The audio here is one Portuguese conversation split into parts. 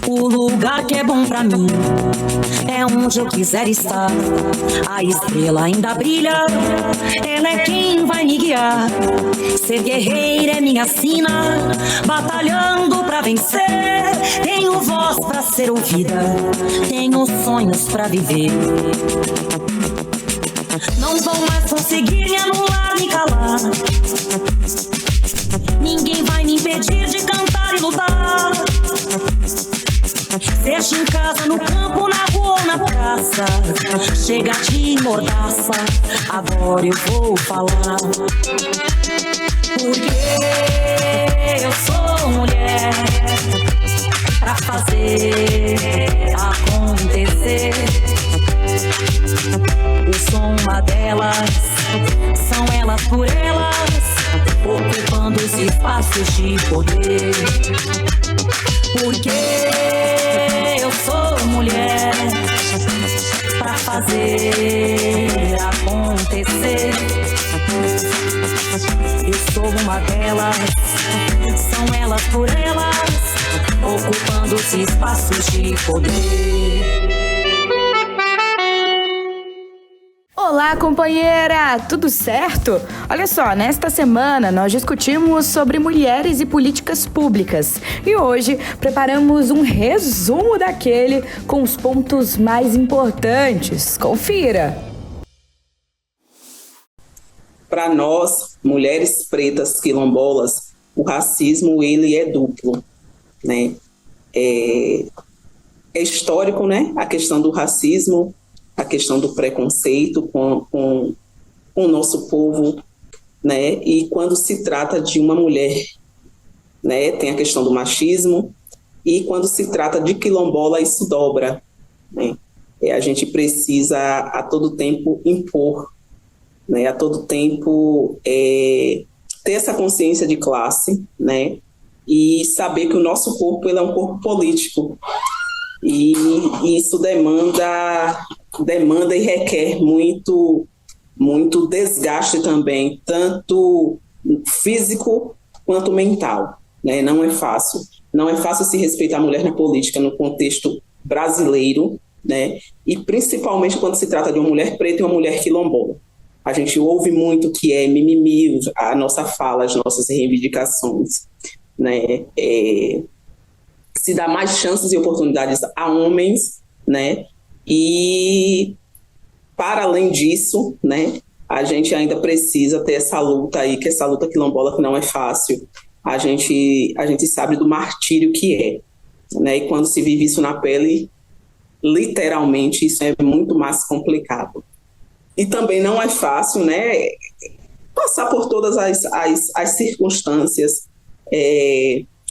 O lugar que é bom pra mim é onde eu quiser estar. A estrela ainda brilha, ela é quem vai me guiar. Ser guerreira é minha sina, batalhando pra vencer. Tenho voz pra ser ouvida, tenho sonhos pra viver. Não vão mais conseguir me anular, me calar. Ninguém vai me impedir de cantar e lutar. Seja em casa, no campo, na rua ou na praça, chega de mordaça, agora eu vou falar. Porque eu sou mulher pra fazer acontecer. Eu sou uma delas, são elas por elas, ocupando os espaços de poder. Porque eu sou mulher pra fazer acontecer. Eu sou uma delas, são elas por elas, ocupando os espaços de poder. Olá, companheira! Tudo certo? Olha só, nesta semana nós discutimos sobre mulheres e políticas públicas e hoje preparamos um resumo daquele com os pontos mais importantes. Confira! Para nós, mulheres pretas quilombolas, o racismo ele é duplo, né? É histórico, né? A questão do racismo, a questão do preconceito com o nosso povo, né? E quando se trata de uma mulher, né? Tem a questão do machismo, e quando se trata de quilombola, isso dobra, né? A gente precisa a todo tempo impor, né? A todo tempo ter essa consciência de classe, né? E saber que o nosso corpo ele é um corpo político, e isso demanda e requer muito desgaste também, tanto físico quanto mental, né? Não é fácil se respeitar a mulher na política no contexto brasileiro, né? E principalmente quando se trata de uma mulher preta e uma mulher quilombola. A gente ouve muito que é mimimi, a nossa fala, as nossas reivindicações, né? Se dá mais chances e oportunidades a homens, né? E, para além disso, né, a gente ainda precisa ter essa luta aí, que essa luta quilombola que não é fácil. A gente sabe do martírio que é, né? E quando se vive isso na pele, literalmente, isso é muito mais complicado. E também não é fácil, né, passar por todas as circunstâncias,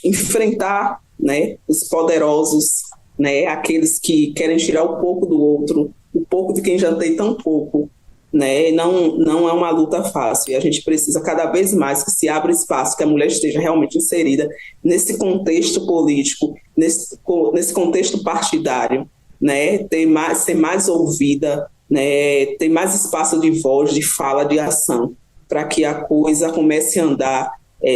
enfrentar, né, os poderosos, né, aqueles que querem tirar um pouco do outro, um pouco de quem já tem tão pouco, né, não é uma luta fácil, e a gente precisa cada vez mais que se abra espaço, que a mulher esteja realmente inserida nesse contexto político, nesse contexto partidário, né, ser mais ouvida, né, ter mais espaço de voz, de fala, de ação, para que a coisa comece a andar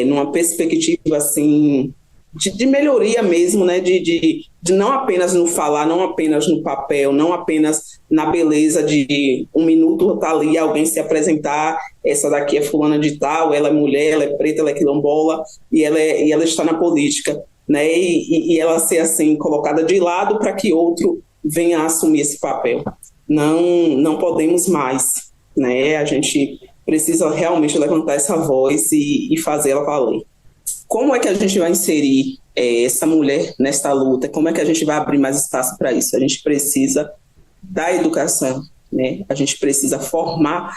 numa perspectiva assim, de melhoria mesmo, né? De não apenas no falar, não apenas no papel, não apenas na beleza de um minuto tá ali alguém se apresentar, essa daqui é fulana de tal, ela é mulher, ela é preta, ela é quilombola e ela está na política, né? E ela ser assim colocada de lado para que outro venha a assumir esse papel. Não podemos mais, né? A gente precisa realmente levantar essa voz e fazer ela valer. Como é que a gente vai inserir essa mulher nesta luta? Como é que a gente vai abrir mais espaço para isso? A gente precisa da educação, né? A gente precisa formar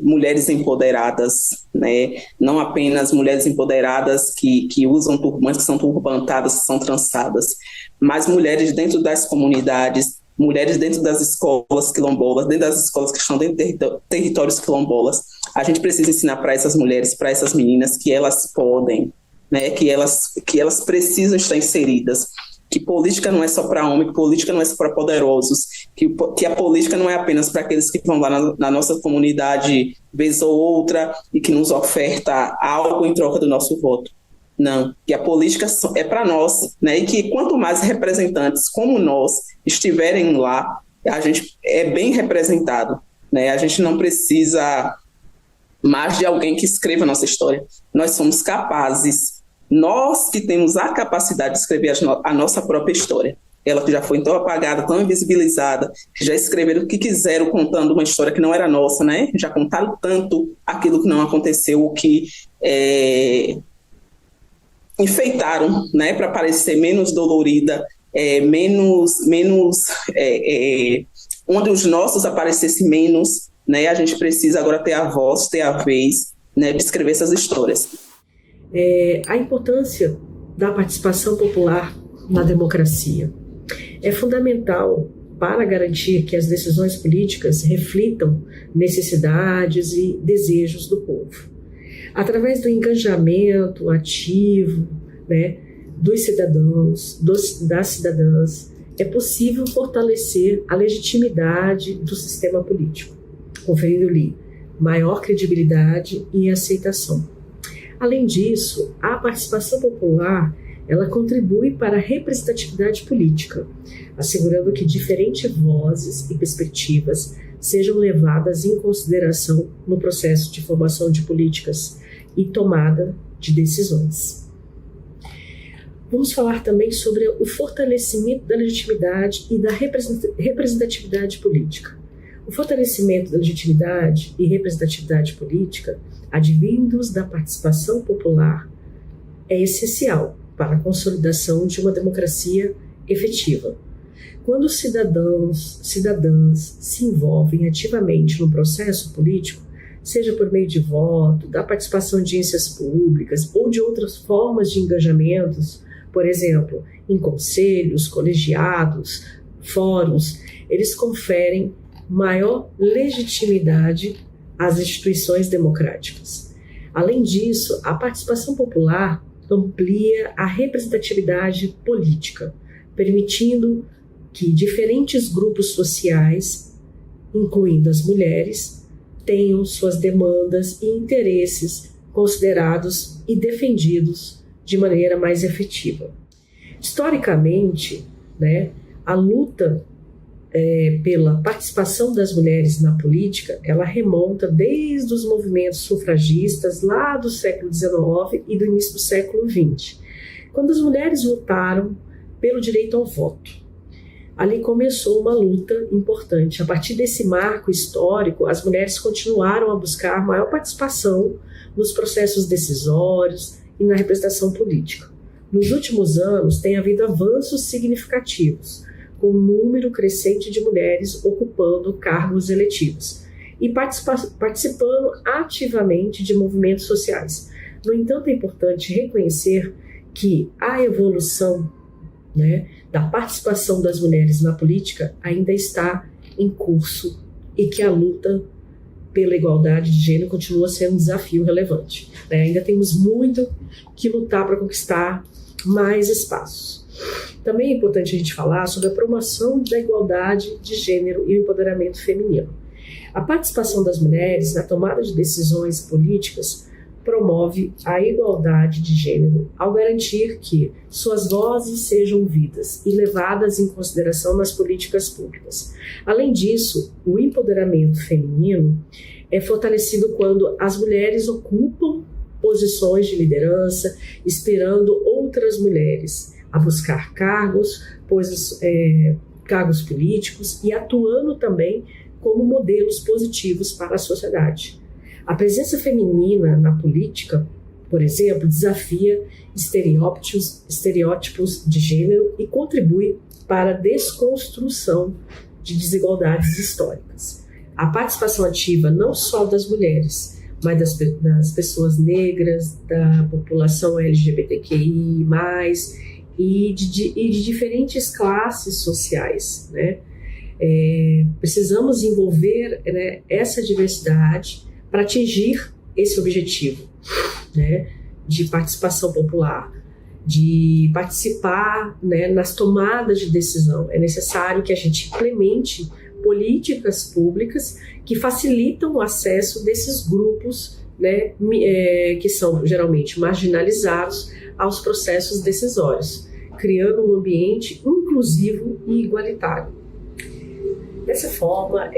mulheres empoderadas, né? Não apenas mulheres empoderadas que usam turbantes, que são turbantadas, que são trançadas, mas mulheres dentro das comunidades, mulheres dentro das escolas quilombolas, dentro das escolas que estão dentro de territórios quilombolas. A gente precisa ensinar para essas mulheres, para essas meninas, que elas podem, né, que elas precisam estar inseridas, que política não é só para homem, que política não é só para poderosos, que a política não é apenas para aqueles que vão lá na nossa comunidade vez ou outra e que nos oferta algo em troca do nosso voto. Não, que a política é para nós, né? E que quanto mais representantes como nós estiverem lá, a gente é bem representado, né? A gente não precisa mais de alguém que escreva a nossa história. Nós somos capazes, nós que temos a capacidade de escrever a nossa própria história. Ela que já foi tão apagada, tão invisibilizada, que já escreveram o que quiseram contando uma história que não era nossa, né? Já contaram tanto aquilo que não aconteceu, o que enfeitaram, né, para parecer menos dolorida, onde os nossos aparecessem menos, né? A gente precisa agora ter a voz, ter a vez, né, de escrever essas histórias. A importância da participação popular na democracia é fundamental para garantir que as decisões políticas reflitam necessidades e desejos do povo. Através do engajamento ativo, né, dos cidadãos, das cidadãs, é possível fortalecer a legitimidade do sistema político, conferindo-lhe maior credibilidade e aceitação. Além disso, a participação popular ela contribui para a representatividade política, assegurando que diferentes vozes e perspectivas sejam levadas em consideração no processo de formação de políticas e tomada de decisões. Vamos falar também sobre o fortalecimento da legitimidade e da representatividade política. O fortalecimento da legitimidade e representatividade política, advindos da participação popular, é essencial para a consolidação de uma democracia efetiva. Quando os cidadãs se envolvem ativamente no processo político, seja por meio de voto, da participação em audiências públicas ou de outras formas de engajamentos, por exemplo, em conselhos, colegiados, fóruns, eles conferem maior legitimidade às instituições democráticas. Além disso, a participação popular amplia a representatividade política, permitindo que diferentes grupos sociais, incluindo as mulheres, tenham suas demandas e interesses considerados e defendidos de maneira mais efetiva. Historicamente, né, a luta pela participação das mulheres na política, ela remonta desde os movimentos sufragistas lá do século XIX e do início do século XX, quando as mulheres lutaram pelo direito ao voto. Ali começou uma luta importante. A partir desse marco histórico, as mulheres continuaram a buscar maior participação nos processos decisórios e na representação política. Nos últimos anos, tem havido avanços significativos, com um número crescente de mulheres ocupando cargos eletivos e participando ativamente de movimentos sociais. No entanto, é importante reconhecer que a evolução, né, da participação das mulheres na política ainda está em curso e que a luta pela igualdade de gênero continua sendo um desafio relevante. Ainda temos muito que lutar para conquistar mais espaços. Também é importante a gente falar sobre a promoção da igualdade de gênero e o empoderamento feminino. A participação das mulheres na tomada de decisões políticas promove a igualdade de gênero ao garantir que suas vozes sejam ouvidas e levadas em consideração nas políticas públicas. Além disso, o empoderamento feminino é fortalecido quando as mulheres ocupam posições de liderança, inspirando outras mulheres a buscar cargos políticos e atuando também como modelos positivos para a sociedade. A presença feminina na política, por exemplo, desafia estereótipos de gênero e contribui para a desconstrução de desigualdades históricas. A participação ativa não só das mulheres, mas das pessoas negras, da população LGBTQI+, e de diferentes classes sociais, né? Precisamos envolver, né, essa diversidade para atingir esse objetivo, né, de participação popular. de participar, né, nas tomadas de decisão. É necessário que a gente implemente políticas públicas que facilitam o acesso desses grupos, né, que são geralmente marginalizados aos processos decisórios, criando um ambiente inclusivo e igualitário. Dessa forma,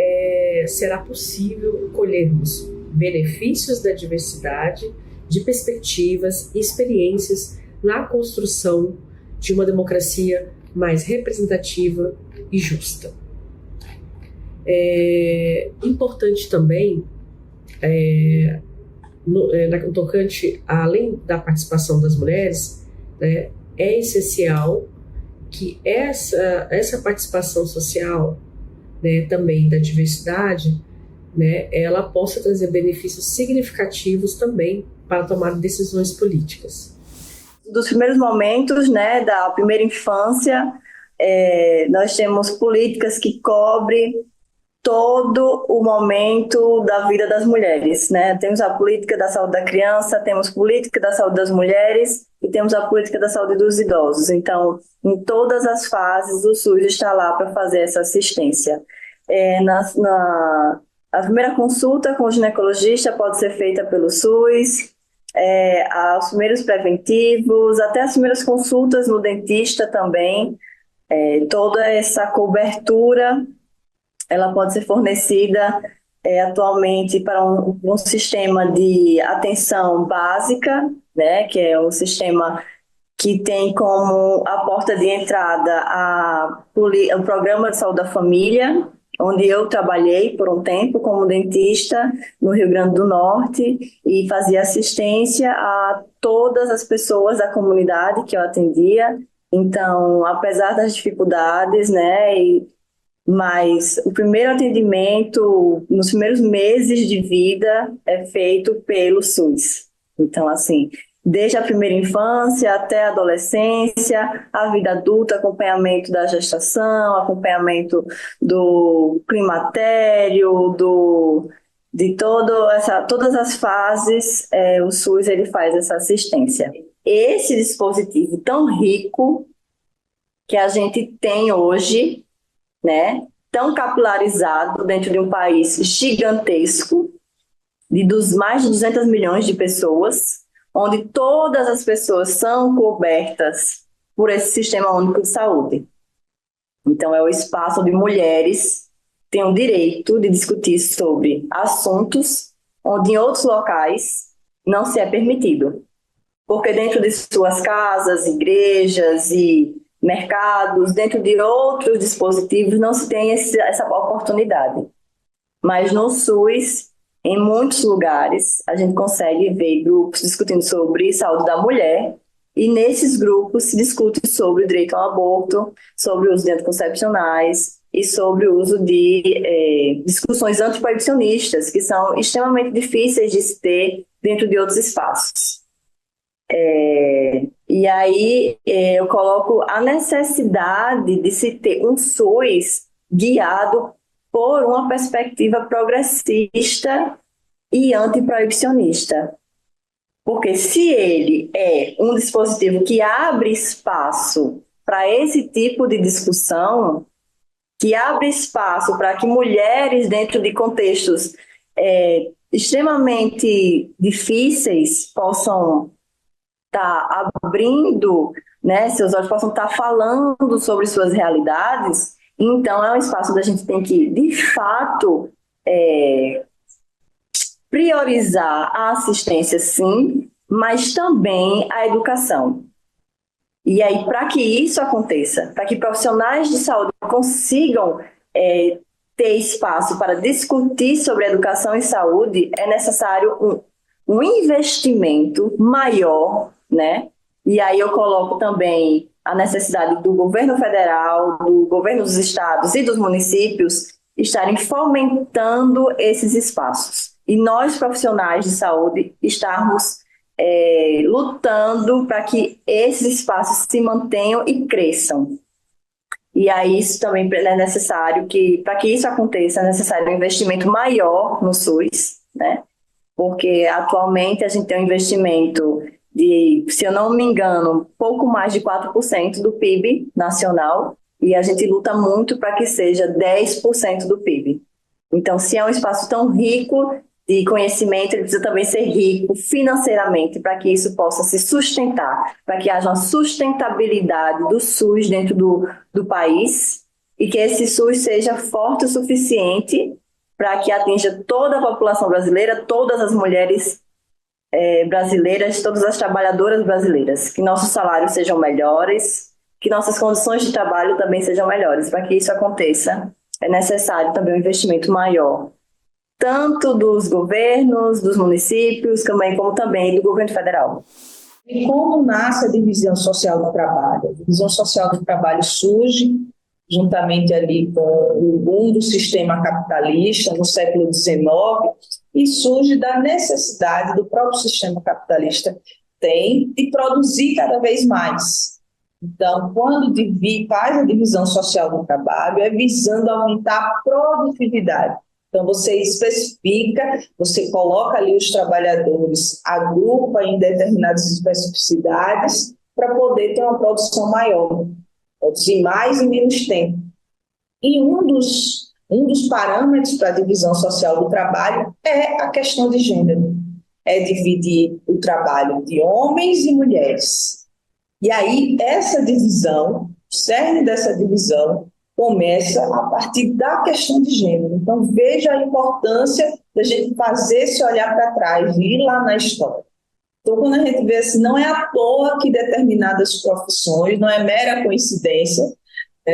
será possível colhermos benefícios da diversidade de perspectivas e experiências na construção de uma democracia mais representativa e justa. É importante também, no tocante, além da participação das mulheres, né, é essencial que essa participação social, né, também da diversidade, né, ela possa trazer benefícios significativos também para tomar decisões políticas. Dos primeiros momentos, né, da primeira infância, nós temos políticas que cobrem todo o momento da vida das mulheres, né? Temos a política da saúde da criança, temos política da saúde das mulheres e temos a política da saúde dos idosos. Então, em todas as fases, o SUS está lá para fazer essa assistência. A primeira consulta com o ginecologista pode ser feita pelo SUS, os primeiros preventivos, até as primeiras consultas no dentista também. Toda essa cobertura ela pode ser fornecida atualmente para um sistema de atenção básica, né, que é um sistema que tem como a porta de entrada o Programa de Saúde da Família, onde eu trabalhei por um tempo como dentista no Rio Grande do Norte e fazia assistência a todas as pessoas da comunidade que eu atendia. Então, apesar das dificuldades, né, mas o primeiro atendimento, nos primeiros meses de vida, é feito pelo SUS. Então, assim, desde a primeira infância até a adolescência, a vida adulta, acompanhamento da gestação, acompanhamento do climatério, de todas as fases, o SUS ele faz essa assistência. Esse dispositivo tão rico que a gente tem hoje, né, tão capilarizado dentro de um país gigantesco, dos mais de 200 milhões de pessoas, onde todas as pessoas são cobertas por esse Sistema Único de Saúde. Então, é o espaço onde mulheres têm o direito de discutir sobre assuntos onde em outros locais não se é permitido. Porque dentro de suas casas, igrejas e mercados, dentro de outros dispositivos, não se tem essa oportunidade. Mas no SUS, em muitos lugares, a gente consegue ver grupos discutindo sobre saúde da mulher, e nesses grupos se discute sobre o direito ao aborto, sobre o uso de anticoncepcionais e sobre o uso de discussões antiproibicionistas, que são extremamente difíceis de se ter dentro de outros espaços. E aí eu coloco a necessidade de se ter um SUS guiado por uma perspectiva progressista e antiproibicionista. Porque se ele é um dispositivo que abre espaço para esse tipo de discussão, que abre espaço para que mulheres, dentro de contextos extremamente difíceis, possam estar abrindo, né, seus olhos, possam estar falando sobre suas realidades, então é um espaço onde a gente tem que, de fato, priorizar a assistência, sim, mas também a educação. E aí, para que isso aconteça, para que profissionais de saúde consigam ter espaço para discutir sobre educação e saúde, é necessário um investimento maior, né? E aí eu coloco também a necessidade do governo federal, do governo dos estados e dos municípios estarem fomentando esses espaços. E nós, profissionais de saúde, estarmos lutando para que esses espaços se mantenham e cresçam. E aí isso também é necessário que, para que isso aconteça, é necessário um investimento maior no SUS, né? Porque atualmente a gente tem um investimento se eu não me engano, pouco mais de 4% do PIB nacional, e a gente luta muito para que seja 10% do PIB. Então, se é um espaço tão rico de conhecimento, ele precisa também ser rico financeiramente para que isso possa se sustentar, para que haja uma sustentabilidade do SUS dentro do país e que esse SUS seja forte o suficiente para que atinja toda a população brasileira, todas as mulheres brasileiras, todas as trabalhadoras brasileiras, que nossos salários sejam melhores, que nossas condições de trabalho também sejam melhores. Para que isso aconteça, é necessário também um investimento maior, tanto dos governos, dos municípios, como também do governo federal. E como nasce a divisão social do trabalho? A divisão social do trabalho surge juntamente ali com o boom do sistema capitalista no século XIX e surge da necessidade do próprio sistema capitalista de produzir cada vez mais. Então, quando faz a divisão social do trabalho, é visando aumentar a produtividade. Então, você especifica, você coloca ali os trabalhadores, agrupa em determinadas especificidades para poder ter uma produção maior, produzir mais em menos tempo. E um dos parâmetros para a divisão social do trabalho é a questão de gênero. É dividir o trabalho de homens e mulheres. E aí, essa divisão, o cerne dessa divisão, começa a partir da questão de gênero. Então, veja a importância da gente fazer esse olhar para trás, ir lá na história. Então, quando a gente vê assim, não é à toa que determinadas profissões, não é mera coincidência,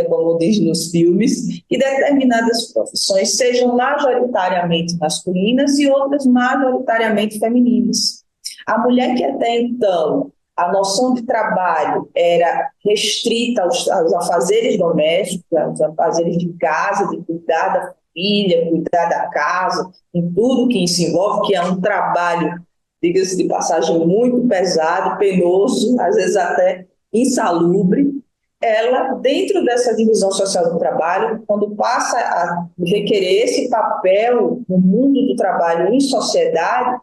como diz nos filmes, que determinadas profissões sejam majoritariamente masculinas e outras majoritariamente femininas. A mulher que até então a noção de trabalho era restrita aos afazeres domésticos, aos afazeres de casa, de cuidar da família, cuidar da casa, em tudo que isso envolve, que é um trabalho, diga-se de passagem, muito pesado, penoso, às vezes até insalubre. Ela, dentro dessa divisão social do trabalho, quando passa a requerer esse papel no mundo do trabalho em sociedade,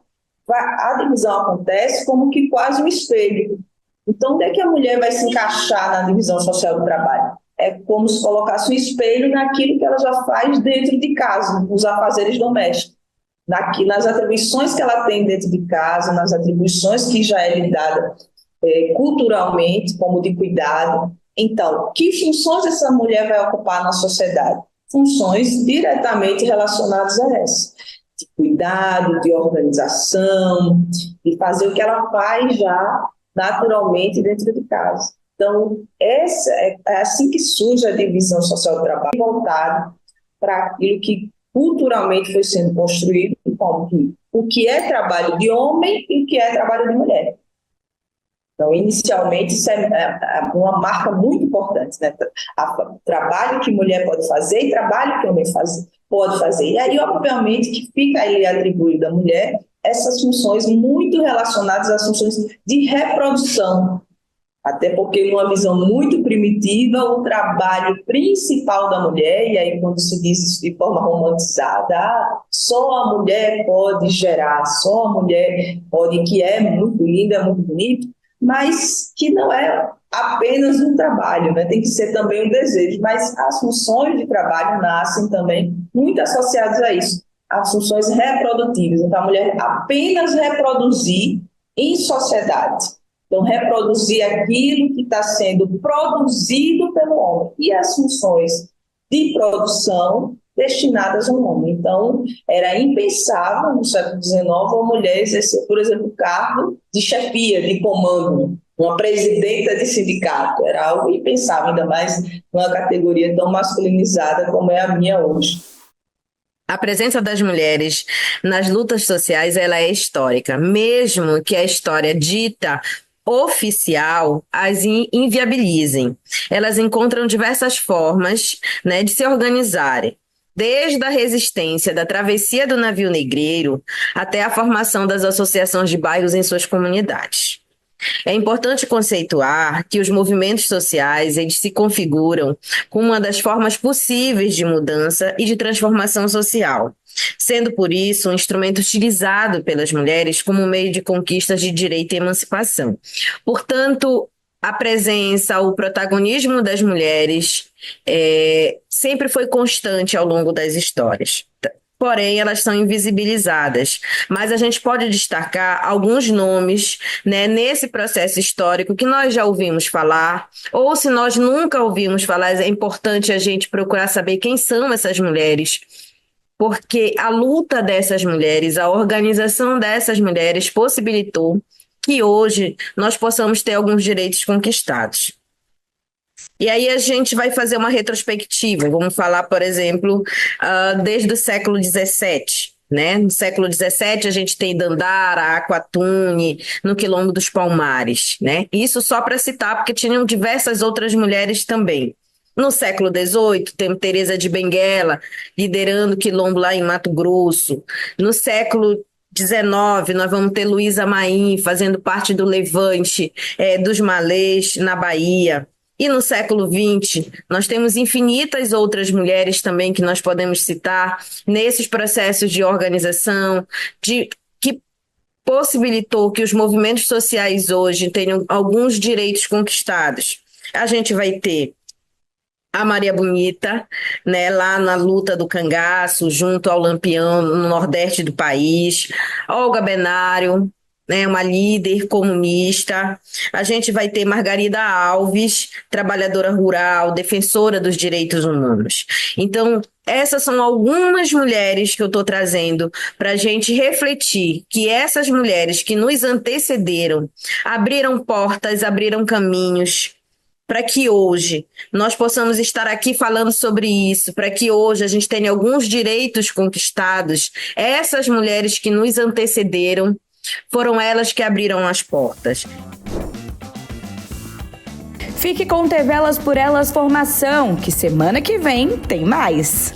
a divisão acontece como que quase um espelho. Então, onde é que a mulher vai se encaixar na divisão social do trabalho? É como se colocasse um espelho naquilo que ela já faz dentro de casa, nos afazeres domésticos, nas atribuições que ela tem dentro de casa, nas atribuições que já é lhe dada culturalmente, como de cuidado. Então, que funções essa mulher vai ocupar na sociedade? Funções diretamente relacionadas a essa. De cuidado, de organização, de fazer o que ela faz já naturalmente dentro de casa. Então, é assim que surge a divisão social do trabalho, voltada para aquilo que culturalmente foi sendo construído, como o que é trabalho de homem e o que é trabalho de mulher. Então, inicialmente, isso é uma marca muito importante, né? Trabalho que mulher pode fazer e trabalho que homem pode fazer. E aí, obviamente, que fica aí atribuído à mulher essas funções muito relacionadas às funções de reprodução. Até porque, numa visão muito primitiva, o trabalho principal da mulher, e aí quando se diz isso de forma romantizada, só a mulher pode gerar, só a mulher pode, que é muito linda, é muito bonito, mas que não é apenas um trabalho, né? Tem que ser também um desejo, mas as funções de trabalho nascem também muito associadas a isso, as funções reprodutivas. Então, a mulher apenas reproduzir em sociedade, então reproduzir aquilo que está sendo produzido pelo homem e as funções de produção destinadas ao homem. Então, era impensável no século XIX a mulher exercer, por exemplo, o cargo de chefia, de comando, uma presidenta de sindicato. Era algo impensável, ainda mais numa categoria tão masculinizada como é a minha hoje. A presença das mulheres nas lutas sociais ela é histórica, mesmo que a história dita oficial as inviabilizem. Elas encontram diversas formas, né, de se organizarem, desde a resistência da travessia do navio negreiro até a formação das associações de bairros em suas comunidades. É importante conceituar que os movimentos sociais eles se configuram como uma das formas possíveis de mudança e de transformação social, sendo por isso um instrumento utilizado pelas mulheres como meio de conquistas de direito e emancipação. Portanto, a presença, o protagonismo das mulheres sempre foi constante ao longo das histórias. Porém, elas são invisibilizadas. Mas a gente pode destacar alguns nomes, né, nesse processo histórico que nós já ouvimos falar, ou se nós nunca ouvimos falar, é importante a gente procurar saber quem são essas mulheres, porque a luta dessas mulheres, a organização dessas mulheres possibilitou que hoje nós possamos ter alguns direitos conquistados. E aí a gente vai fazer uma retrospectiva, vamos falar, por exemplo, desde o século XVII, né? No século XVII a gente tem Dandara, Aquatune, no Quilombo dos Palmares, né? Isso só para citar, porque tinham diversas outras mulheres também. No século XVIII, temos Teresa de Benguela, liderando o quilombo lá em Mato Grosso. No século XIX, nós vamos ter Luísa Maim, fazendo parte do levante dos malês na Bahia. E no século XX, nós temos infinitas outras mulheres também que nós podemos citar nesses processos de organização, que possibilitou que os movimentos sociais hoje tenham alguns direitos conquistados. A gente vai ter a Maria Bonita, né, lá na luta do cangaço, junto ao Lampião, no nordeste do país. Olga Benário, né, uma líder comunista. A gente vai ter Margarida Alves, trabalhadora rural, defensora dos direitos humanos. Então, essas são algumas mulheres que eu estou trazendo para a gente refletir que essas mulheres que nos antecederam abriram portas, abriram caminhos, para que hoje nós possamos estar aqui falando sobre isso, para que hoje a gente tenha alguns direitos conquistados. Essas mulheres que nos antecederam, foram elas que abriram as portas. Fique com TV Elas por Elas Formação, que semana que vem tem mais.